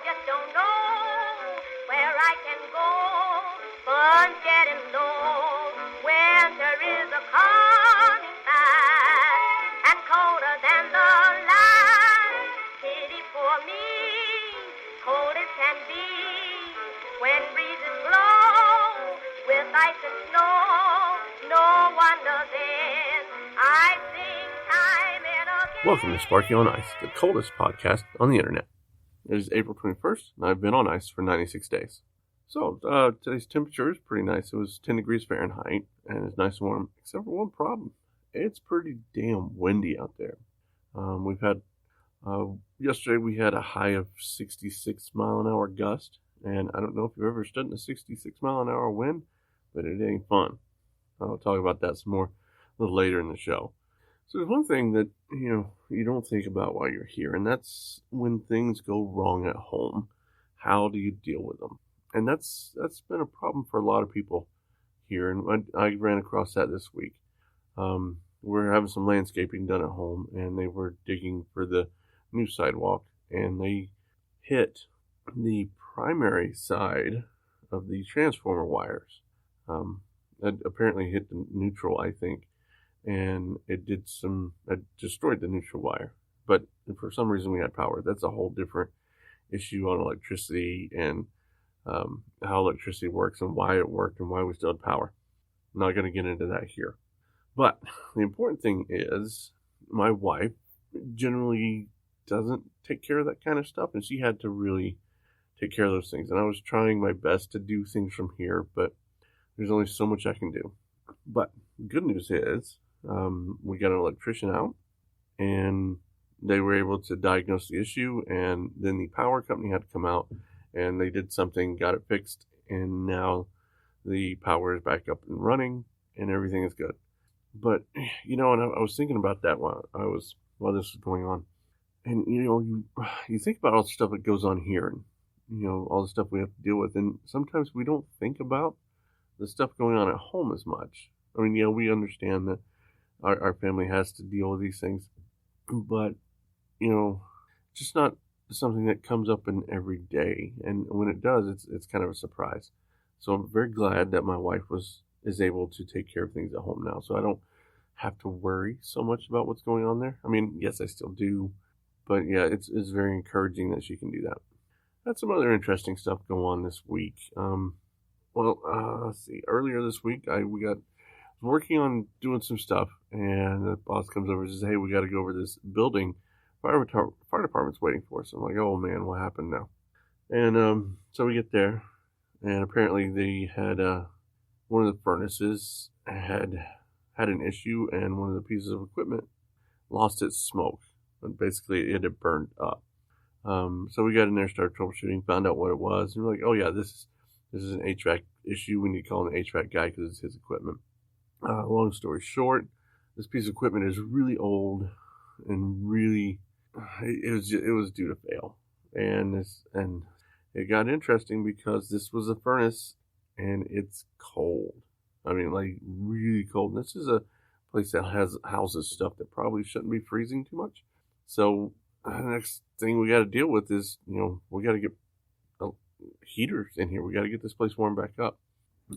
just don't know where I can go. Fun's getting low. Winter is a coming fast and colder than the last. Pity for me, cold as can be. When breezes blow with ice and snow, no wonder then I sing time and again. Welcome to Sparky on Ice, the coldest podcast on the internet. It is April 21st, and I've been on ice for 96 days. So, today's temperature is pretty nice. It was 10 degrees Fahrenheit, and it's nice and warm, except for one problem. It's pretty damn windy out there. We've had, yesterday we had a high of 66 mile an hour gust, and I don't know if you've ever stood in a 66 mile an hour wind, but it ain't fun. I'll talk about that some more a little later in the show. So there's one thing that, you don't think about while you're here, and that's when things go wrong at home. How do you deal with them? And that's been a problem for a lot of people here, and I ran across that this week. We're having some landscaping done at home, and they were digging for the new sidewalk, and they hit the primary side of the transformer wires. It apparently hit the neutral, I think, and it destroyed the neutral wire. But for some reason we had power. That's a whole different issue on electricity and how electricity works and why it worked and why we still had power. I'm not going to get into that here. But the important thing is my wife generally doesn't take care of that kind of stuff, and she had to really take care of those things. And I was trying my best to do things from here, but there's only so much I can do. But the good news is we got an electrician out, and they were able to diagnose the issue, and then the power company had to come out, and they did something, got it fixed, and now the power is back up and running, and everything is good. But, and I was thinking about that while this was going on. And, you think about all the stuff that goes on here, and, all the stuff we have to deal with, and sometimes we don't think about the stuff going on at home as much. I mean, we understand that our family has to deal with these things, but, just not something that comes up in every day. And when it does, it's kind of a surprise. So I'm very glad that my wife is able to take care of things at home now. So I don't have to worry so much about what's going on there. I mean, yes, I still do, but yeah, it's very encouraging that she can do that. Had some other interesting stuff go on this week. Let's see. Earlier this week, we got working on doing some stuff, and the boss comes over and says, "Hey, we got to go over this building. Fire department's waiting for us." I'm like, "Oh man, what happened now?" And so we get there, and apparently they had one of the furnaces had an issue, and one of the pieces of equipment lost its smoke, and basically it had burned up. So we got in there, started troubleshooting, found out what it was, and we're like, "Oh yeah, this is an HVAC issue. We need to call an HVAC guy because it's his equipment." Long story short, this piece of equipment is really old and really it was due to fail, and it got interesting because this was a furnace and it's cold. I mean, like really cold. And this is a place that houses stuff that probably shouldn't be freezing too much. So the next thing we got to deal with is we got to get heaters in here. We got to get this place warmed back up.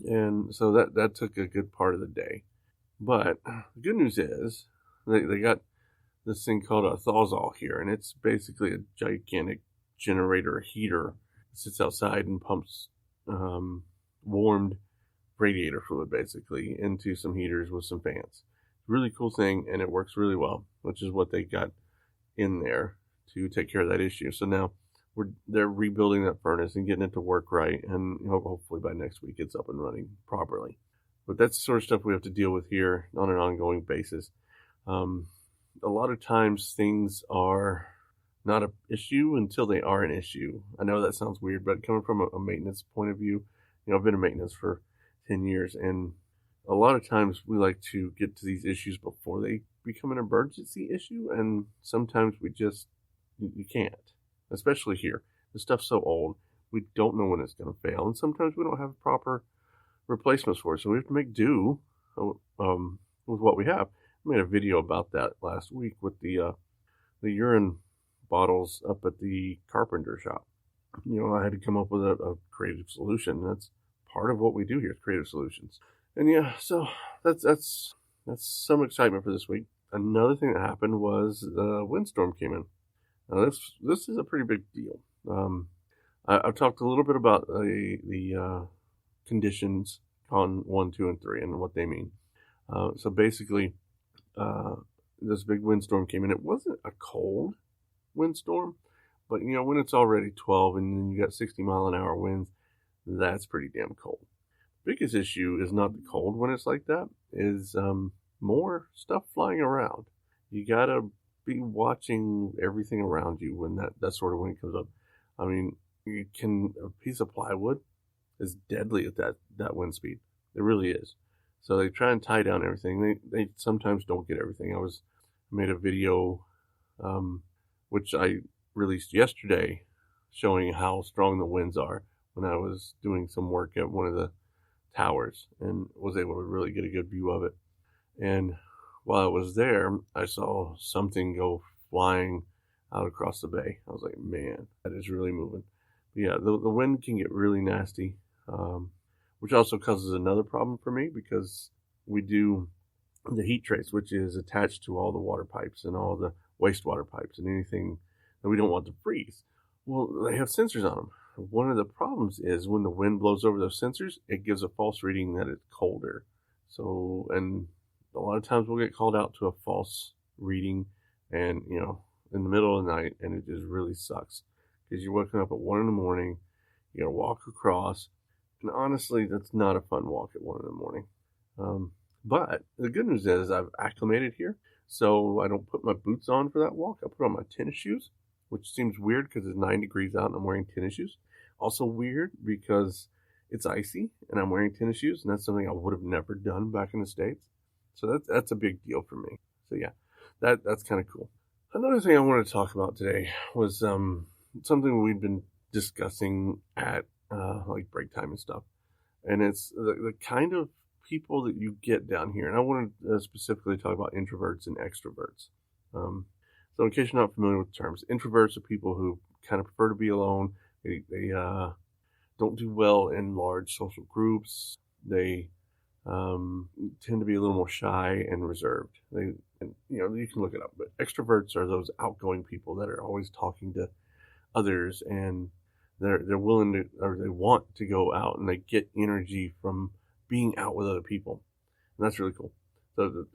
And so that took a good part of the day. But the good news is they got this thing called a Thawzall here, and it's basically a gigantic generator heater that sits outside and pumps warmed radiator fluid basically into some heaters with some fans. Really cool thing, and it works really well, which is what they got in there to take care of that issue. So now they're rebuilding that furnace and getting it to work right, and hopefully by next week it's up and running properly. But that's the sort of stuff we have to deal with here on an ongoing basis. A lot of times things are not an issue until they are an issue. I know that sounds weird, but coming from a maintenance point of view, I've been in maintenance for 10 years, and a lot of times we like to get to these issues before they become an emergency issue, and sometimes you can't, especially here. The stuff's so old, we don't know when it's going to fail, and sometimes we don't have proper replacements for it, so we have to make do with what we have. I made a video about that last week with the urine bottles up at the carpenter shop. I had to come up with a creative solution. That's part of what we do here, is creative solutions. And yeah, so that's some excitement for this week. Another thing that happened was the windstorm came in. Now this is a pretty big deal. I've talked a little bit about the conditions on 1, 2, and 3 and what they mean. So basically, this big windstorm came in. It wasn't a cold windstorm, but when it's already 12 and then you got 60-mile-an-hour winds, that's pretty damn cold. Biggest issue is not the cold when it's like that, is more stuff flying around. You gotta be watching everything around you when that sort of wind comes up. I mean, a piece of plywood is deadly at that wind speed. It really is. So they try and tie down everything. They sometimes don't get everything. I made a video, which I released yesterday, showing how strong the winds are when I was doing some work at one of the towers and was able to really get a good view of it. And while I was there, I saw something go flying out across the bay. I was like, man, that is really moving. But yeah, the wind can get really nasty, which also causes another problem for me because we do the heat trace, which is attached to all the water pipes and all the wastewater pipes and anything that we don't want to freeze. Well, they have sensors on them. One of the problems is when the wind blows over those sensors, it gives a false reading that it's colder. So, and a lot of times we'll get called out to a false reading and, in the middle of the night, and it just really sucks because you're waking up at 1 a.m, you gotta walk across, and honestly, that's not a fun walk at 1 a.m. But the good news is I've acclimated here, so I don't put my boots on for that walk. I put on my tennis shoes, which seems weird because it's 9 degrees out and I'm wearing tennis shoes. Also weird because it's icy and I'm wearing tennis shoes, and that's something I would have never done back in the States. So that's a big deal for me. So yeah, that's kind of cool. Another thing I wanted to talk about today was something we've been discussing at like break time and stuff, and it's the kind of people that you get down here. And I want to specifically talk about introverts and extroverts. So in case you're not familiar with the terms, introverts are people who kind of prefer to be alone. They don't do well in large social groups. They tend to be a little more shy and reserved. You can look it up, but extroverts are those outgoing people that are always talking to others, and they're willing to, or they want to go out, and they get energy from being out with other people, and that's really cool. So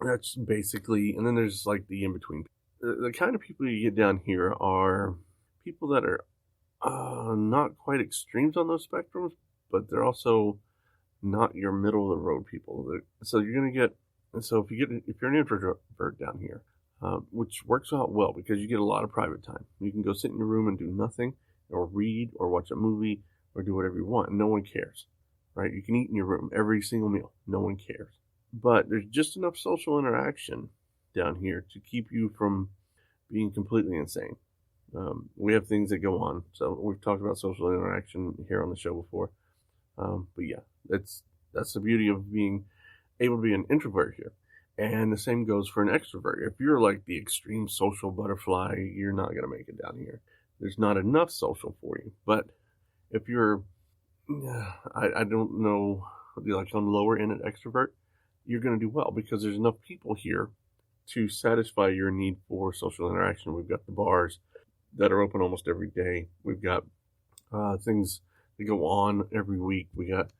that's basically, and then there's like the in-between. The kind of people you get down here are people that are not quite extremes on those spectrums, but they're also not your middle of the road people. So you're going to get, so if you're an introvert down here, which works out well because you get a lot of private time. You can go sit in your room and do nothing, or read, or watch a movie, or do whatever you want. No one cares, right? You can eat in your room every single meal. No one cares. But there's just enough social interaction down here to keep you from being completely insane. We have things that go on. So we've talked about social interaction here on the show before. But yeah, that's the beauty of being able to be an introvert here. And the same goes for an extrovert. If you're like the extreme social butterfly, you're not going to make it down here. There's not enough social for you. But if you're, I don't know, like on the lower end of extrovert, you're going to do well because there's enough people here to satisfy your need for social interaction. We've got the bars that are open almost every day. We've got things that go on every week. We got,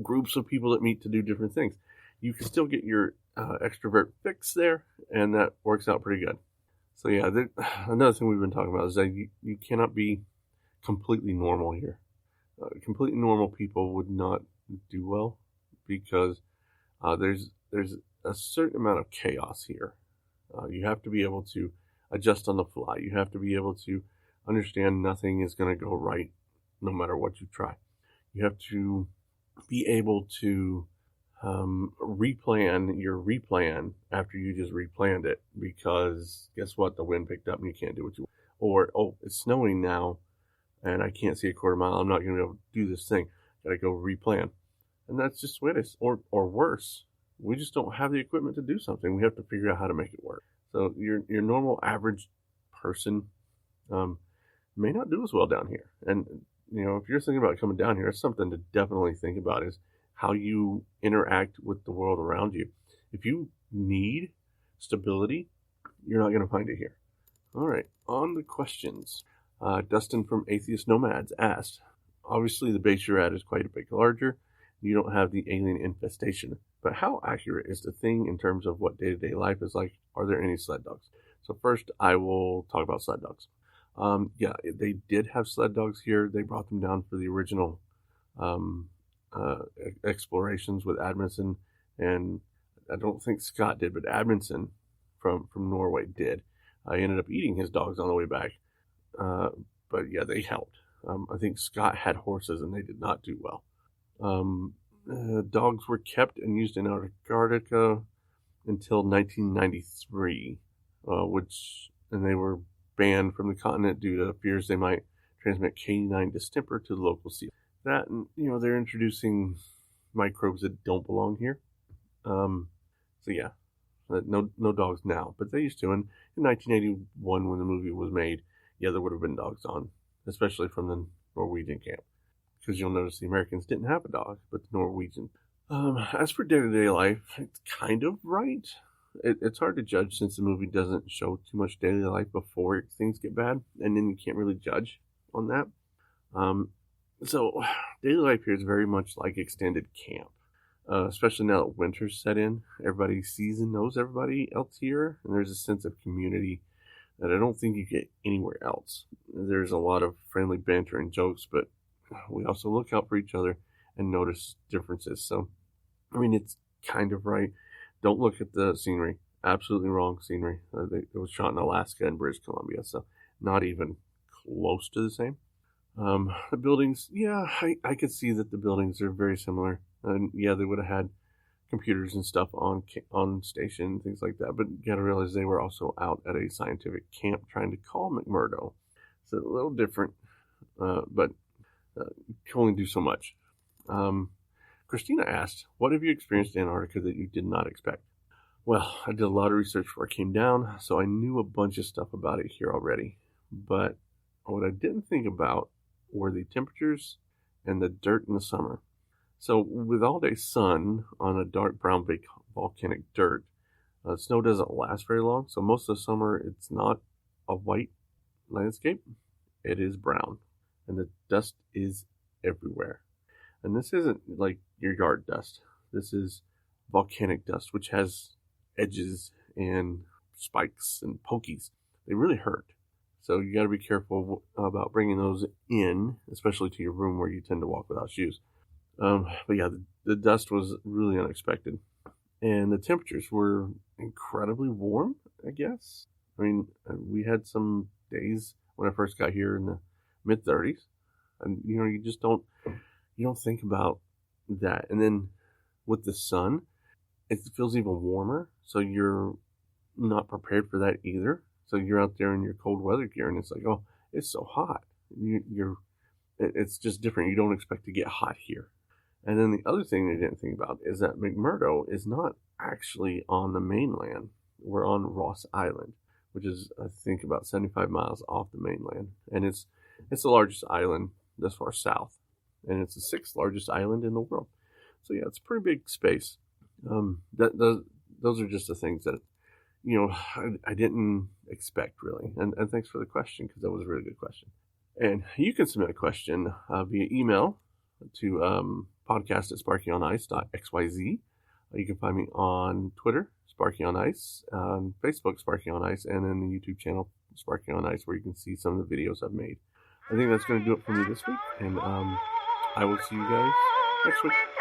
groups of people that meet to do different things. You can still get your extrovert fix there, and that works out pretty good. So yeah, another thing we've been talking about is that you cannot be completely normal here. Completely normal people would not do well because there's a certain amount of chaos here. You have to be able to adjust on the fly. You have to be able to understand nothing is going to go right no matter what you try. You have to be able to replan your replan after you just replanned it, because guess what? The wind picked up and you can't do what you want. Or, it's snowing now and I can't see a quarter mile. I'm not going to be able to do this thing. Gotta go replan. And that's just what it is. Or worse, we just don't have the equipment to do something. We have to figure out how to make it work. So your normal average person may not do as well down here. And, if you're thinking about coming down here, it's something to definitely think about is how you interact with the world around you. If you need stability, you're not going to find it here. All right, on the questions. Dustin from Atheist Nomads asked, obviously the base you're at is quite a bit larger. You don't have the alien infestation, but how accurate is the thing in terms of what day-to-day life is like? Are there any sled dogs? So first, I will talk about sled dogs. Yeah, they did have sled dogs here. They brought them down for the original explorations with Amundsen, and I don't think Scott did, but Amundsen from Norway did. I ended up eating his dogs on the way back, but yeah, they helped. I think Scott had horses, and they did not do well. Dogs were kept and used in Antarctica until 1993, and they were banned from the continent due to fears they might transmit canine distemper to the local sea. That, and, they're introducing microbes that don't belong here. So yeah, no dogs now, but they used to. And in 1981, when the movie was made, yeah, there would have been dogs on, especially from the Norwegian camp. Because you'll notice the Americans didn't have a dog, but the Norwegians. As for day-to-day life, it's kind of right. It's hard to judge since the movie doesn't show too much daily life before things get bad, and then you can't really judge on that. So daily life here is very much like extended camp, especially now that winter's set in. Everybody sees and knows everybody else here, and there's a sense of community that I don't think you get anywhere else. There's a lot of friendly banter and jokes, but we also look out for each other and notice differences. So, it's kind of right. Don't look at the scenery. Absolutely wrong scenery. It was shot in Alaska and British Columbia, so not even close to the same. The buildings, yeah, I could see that the buildings are very similar. And yeah, they would have had computers and stuff on station, things like that. But you got to realize they were also out at a scientific camp trying to call McMurdo. So a little different, but can only do so much. Christina asked, what have you experienced in Antarctica that you did not expect? Well, I did a lot of research before I came down, so I knew a bunch of stuff about it here already. But what I didn't think about were the temperatures and the dirt in the summer. So with all-day sun on a dark brown volcanic dirt, snow doesn't last very long. So most of the summer, it's not a white landscape. It is brown. And the dust is everywhere. And this isn't like your yard dust. This is volcanic dust, which has edges and spikes and pokies. They really hurt. So you got to be careful about bringing those in, especially to your room where you tend to walk without shoes. But yeah, the dust was really unexpected. And the temperatures were incredibly warm, I guess. We had some days when I first got here in the mid-30s. And, you just don't think about that. And then with the sun, it feels even warmer. So you're not prepared for that either. So you're out there in your cold weather gear and it's like, oh, it's so hot. It's just different. You don't expect to get hot here. And then the other thing they didn't think about is that McMurdo is not actually on the mainland. We're on Ross Island, which is, I think, about 75 miles off the mainland. And it's the largest island this far south. And it's the 6th largest island in the world. So yeah, it's a pretty big space. Those are just the things that, I didn't expect really. And thanks for the question, because that was a really good question. And you can submit a question via email to podcast@sparkyonice.xyz. You can find me on Twitter, Sparky on Ice, on Facebook, Sparky on Ice, and then the YouTube channel, Sparky on Ice, where you can see some of the videos I've made. I think that's going to do it for me this week, and I will see you guys next week.